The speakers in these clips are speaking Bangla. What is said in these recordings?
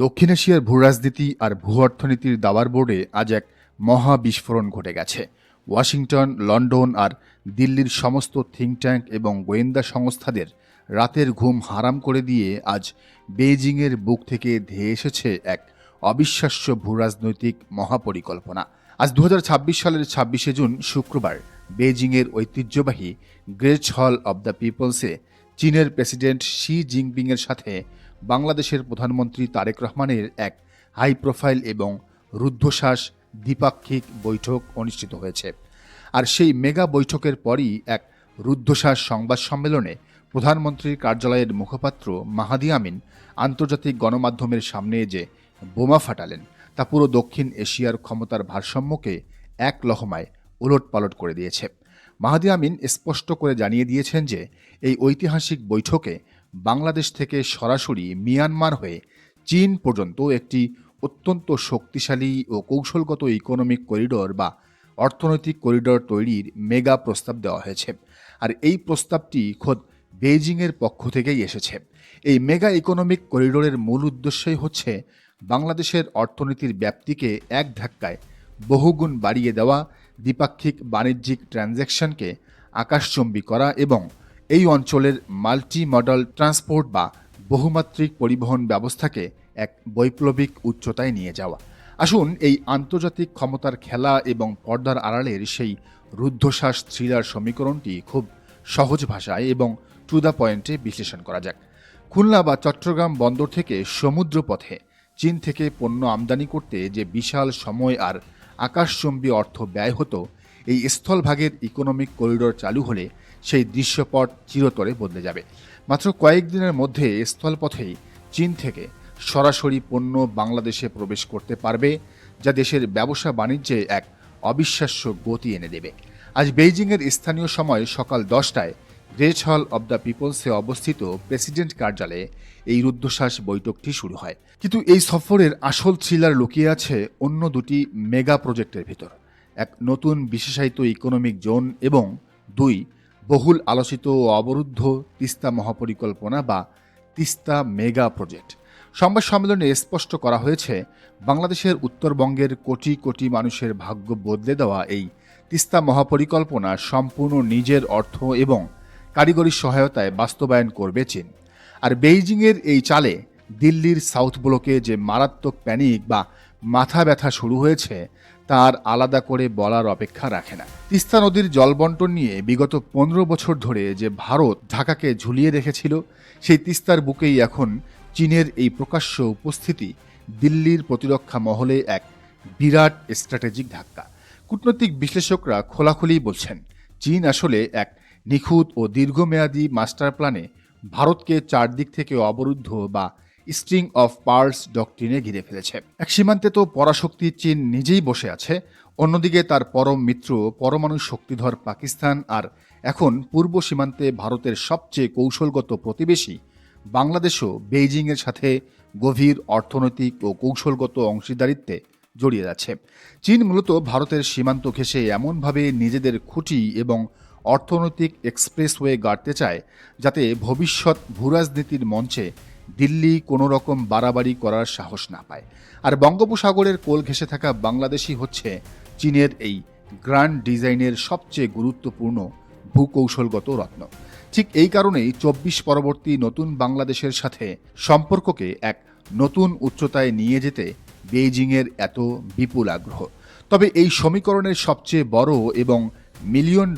দক্ষিণ এশিয়ার ভূরাজনীতি আর ভূ অর্থনীতির দাবার বোর্ডে আজ এক মহা বিস্ফোরণ ঘটে গেছে। ওয়াশিংটন, লন্ডন আর দিল্লির সমস্ত থিঙ্ক ট্যাঙ্ক এবং গোয়েন্দা সংস্থাদের রাতের ঘুম হারাম করে দিয়ে আজ বেইজিংয়ের বুক থেকে ধেয়ে এসেছে এক অবিশ্বাস্য ভূরাজনৈতিক মহাপরিকল্পনা। আজ 2026 সালের 26শে জুন শুক্রবার বেইজিংয়ের ঐতিহ্যবাহী গ্রেট হল অব দ্য পিপলসে চীনের প্রেসিডেন্ট শি জিনপিংয়ের সাথে বাংলাদেশের প্রধানমন্ত্রী তারেক রহমানের এক হাই প্রোফাইল এবং রুদ্ধশ্বাস দ্বিপাক্ষিক বৈঠক অনুষ্ঠিত হয়েছে। আর সেই মেগা বৈঠকের পরই এক রুদ্ধশ্বাস সংবাদ সম্মেলনে প্রধানমন্ত্রীর কার্যালয়ের মুখপাত্র মাহাদি আমিন আন্তর্জাতিক গণমাধ্যমের সামনে যে বোমা ফাটালেন তা পুরো দক্ষিণ এশিয়ার ক্ষমতার ভারসাম্যকে এক লহমায় উলটপালট করে দিয়েছে। মাহাদি আমিন স্পষ্ট করে জানিয়ে দিয়েছেন যে এই ঐতিহাসিক বৈঠকে বাংলাদেশ থেকে সরাসরি মিয়ানমার হয়ে চীন পর্যন্ত একটি অত্যন্ত শক্তিশালী ও কৌশলগত ইকোনমিক করিডোর বা অর্থনৈতিক করিডোর তৈরির মেগা প্রস্তাব দেওয়া হয়েছে। আর এই প্রস্তাবটি খোদ বেইজিংয়ের পক্ষ থেকেই এসেছে। এই মেগা ইকোনমিক করিডোরের মূল উদ্দেশ্যই হচ্ছে বাংলাদেশের অর্থনীতির ব্যাপ্তিকে এক ধাক্কায় বহুগুণ বাড়িয়ে দেওয়া, দ্বিপাক্ষিক বাণিজ্যিক ট্রানজ্যাকশনকে আকাশচুম্বী করা এবং এই অঞ্চলের মাল্টি মডাল ট্রান্সপোর্ট বা বহুমাত্রিক পরিবহন ব্যবস্থাকে এক বৈপ্লবিক উচ্চতায় নিয়ে যাওয়া। আসুন এই আন্তর্জাতিক ক্ষমতার খেলা এবং পর্দার আড়ালের সেই রুদ্ধশ্বাস থ্রিলার সমীকরণটি খুব সহজ ভাষায় এবং টু দ্য পয়েন্টে বিশ্লেষণ করা যাক। খুলনা বা চট্টগ্রাম বন্দর থেকে সমুদ্র পথে চীন থেকে পণ্য আমদানি করতে যে বিশাল সময় আর আকাশচুম্বী অর্থ ব্যয় হতো, এই স্থলভাগের ইকোনমিক করিডোর চালু হলে সেই দৃশ্যপট চিরতরে বদলে যাবে। মাত্র কয়েকদিনের মধ্যে স্থলপথেই চীন থেকে সরাসরি পণ্য বাংলাদেশে প্রবেশ করতে পারবে, যা দেশের ব্যবসা বাণিজ্যে এক অবিশ্বাস্য গতি এনে দেবে। আজ বেইজিংয়ের স্থানীয় সময় সকাল 10টায় গ্রেট হল অব দ্য পিপলসে অবস্থিত প্রেসিডেন্ট কার্যালয়ে এই রুদ্ধশ্বাস বৈঠকটি শুরু হয়। কিন্তু এই সফরের আসল থ্রিলার লুকিয়ে আছে অন্য দুটি মেগা প্রজেক্টের ভিতর। এক নতুন বিশেষায়িত ইকোনমিক জোন এবং দুই বহুল আলোচিত ও অবরুদ্ধ তিস্তা মহাপরিকল্পনা বা তিস্তা মেগা প্রজেক্ট। সংবাদ সম্মেলনে স্পষ্ট করা হয়েছে, বাংলাদেশের উত্তরবঙ্গের কোটি কোটি মানুষের ভাগ্য বদলে দেওয়া এই তিস্তা মহাপরিকল্পনা সম্পূর্ণ নিজের অর্থ এবং কারিগরি সহায়তায় বাস্তবায়ন করবে চীন। আর বেইজিংয়ের এই চালে দিল্লির সাউথ ব্লকে যে মারাত্মক প্যানিক বা মাথা ব্যথা শুরু হয়েছে তার আলাদা করে বলার অপেক্ষা রাখে না। তিস্তা নদীর জলবন্টন নিয়ে বিগত 15 বছর ধরে যে ভারত ঢাকাকে ঝুলিয়ে রেখেছিল, সেই তিস্তার বুকেই এখন চীনের এই প্রকাশ্য উপস্থিতি দিল্লির প্রতিরক্ষা মহলে এক বিরাট স্ট্র্যাটেজিক ধাক্কা। কূটনৈতিক বিশ্লেষকরা খোলাখুলি বলছেন, চীন আসলে এক নিখুঁত ও দীর্ঘমেয়াদী মাস্টার প্ল্যানে ভারতকে চারদিক থেকে অবরুদ্ধ বা স্ট্রিং অফ পার্লস ডক্ট্রিনে ঘিরে ফেলেছে। এক সীমান্তে তো পরাশক্তি চীন নিজেই বসে আছে, অন্যদিকে তার পরম মিত্র পরমাণু শক্তিধর পাকিস্তান, আর এখন পূর্ব সীমান্তে ভারতের সবচেয়ে কৌশলগত প্রতিবেশী বাংলাদেশও বেইজিংয়ের সাথে গভীর অর্থনৈতিক ও কৌশলগত অংশীদারিত্বে জড়িয়ে যাচ্ছে। চীন মূলত ভারতের সীমান্ত ঘেঁষে এমনভাবে নিজেদের খুঁটি এবং অর্থনৈতিক এক্সপ্রেসওয়ে গাড়তে চায় যাতে ভবিষ্যৎ ভূরাজনীতির মঞ্চে দিল্লি কোনো রকম বাড়াবাড়ি করার সাহস না পায়। আর বঙ্গোপসাগরের কোল ঘেঁষে থাকা বাংলাদেশই হচ্ছে চীনের এই গ্র্যান্ড ডিজাইনের সবচেয়ে গুরুত্বপূর্ণ ভূকৌশলগত রত্ন। ঠিক এই কারণেই 24 পরবর্তী নতুন বাংলাদেশের সাথে সম্পর্ককে এক নতুন উচ্চতায় নিয়ে যেতে বেইজিংয়ের এত বিপুল আগ্রহ। তবে এই সমীকরণের সবচেয়ে বড় এবং $মিলিয়ন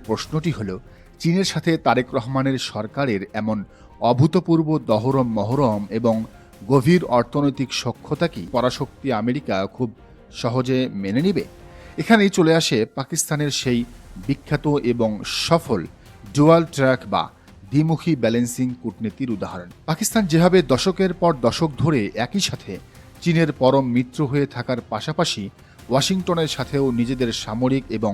প্রশ্নটি হল, চীনের সাথে তারেক রহমানের সরকারের এমন অভূতপূর্ব দহরম মহরম এবং গভীর অর্থনৈতিক সখ্যতা কি পরাশক্তি আমেরিকা খুব সহজে মেনে নিবে? এখানেই চলে আসে পাকিস্তানের সেই বিখ্যাত এবং সফল ডুয়াল ট্র্যাক বা দ্বিমুখী ব্যালেন্সিং কূটনীতির উদাহরণ। পাকিস্তান যেভাবে দশকের পর দশক ধরে একই সাথে চীনের পরম মিত্র হয়ে থাকার পাশাপাশি ওয়াশিংটনের সাথেও নিজেদের সামরিক এবং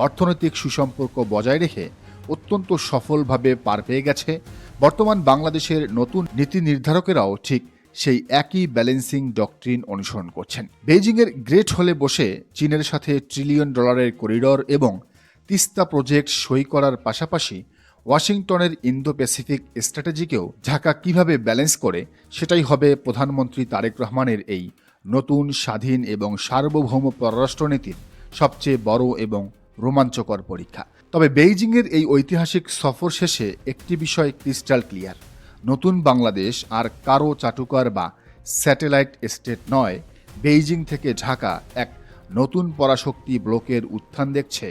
অর্থনৈতিক সুসম্পর্ক বজায় রেখে অত্যন্ত সফলভাবে পার পেয়ে গেছে, বর্তমান বাংলাদেশের নতুন নীতি নির্ধারকেরাও ঠিক সেই একই ব্যালেন্সিং ডক্ট্রিন অনুসরণ করছেন। বেইজিংয়ের গ্রেট হলে বসে চীনের সাথে $ট্রিলিয়ন করিডর এবং তিস্তা প্রজেক্ট সই করার পাশাপাশি ওয়াশিংটনের ইন্দো প্যাসিফিক স্ট্র্যাটেজিকেও ঢাকা কিভাবে ব্যালেন্স করে, সেটাই হবে প্রধানমন্ত্রী তারেক রহমানের এই নতুন স্বাধীন এবং সার্বভৌম পররাষ্ট্রনীতির সবচেয়ে বড় এবং রোমাঞ্চকর পরীক্ষা। তবে বেইজিংয়ের এই ঐতিহাসিক সফর শেষে একটি বিষয় ক্রিস্টাল ক্লিয়ার: নতুন বাংলাদেশ আর কারো চাটুকার বা স্যাটেলাইট স্টেট নয়। বেইজিং থেকে ঢাকা এক নতুন পরাশক্তি ব্লকের উত্থান দেখছে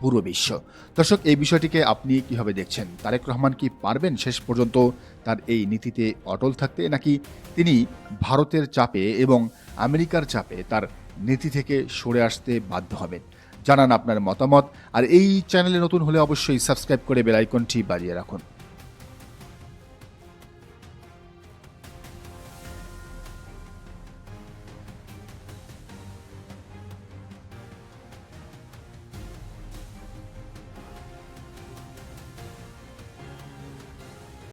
পুরো বিশ্ব। দর্শক, এই বিষয়টিকে আপনি কিভাবে দেখছেন? তারেক রহমান কি পারবেন শেষ পর্যন্ত তার এই নীতিতে অটল থাকতে, নাকি তিনি ভারতের চাপে এবং আমেরিকার চাপে তার নীতি থেকে সরে আসতে বাধ্য হবেন? জানান আপনার মতামত। আর এই চ্যানেলে নতুন হলে অবশ্যই সাবস্ক্রাইব করে বেল আইকনটি বাজিয়ে রাখুন।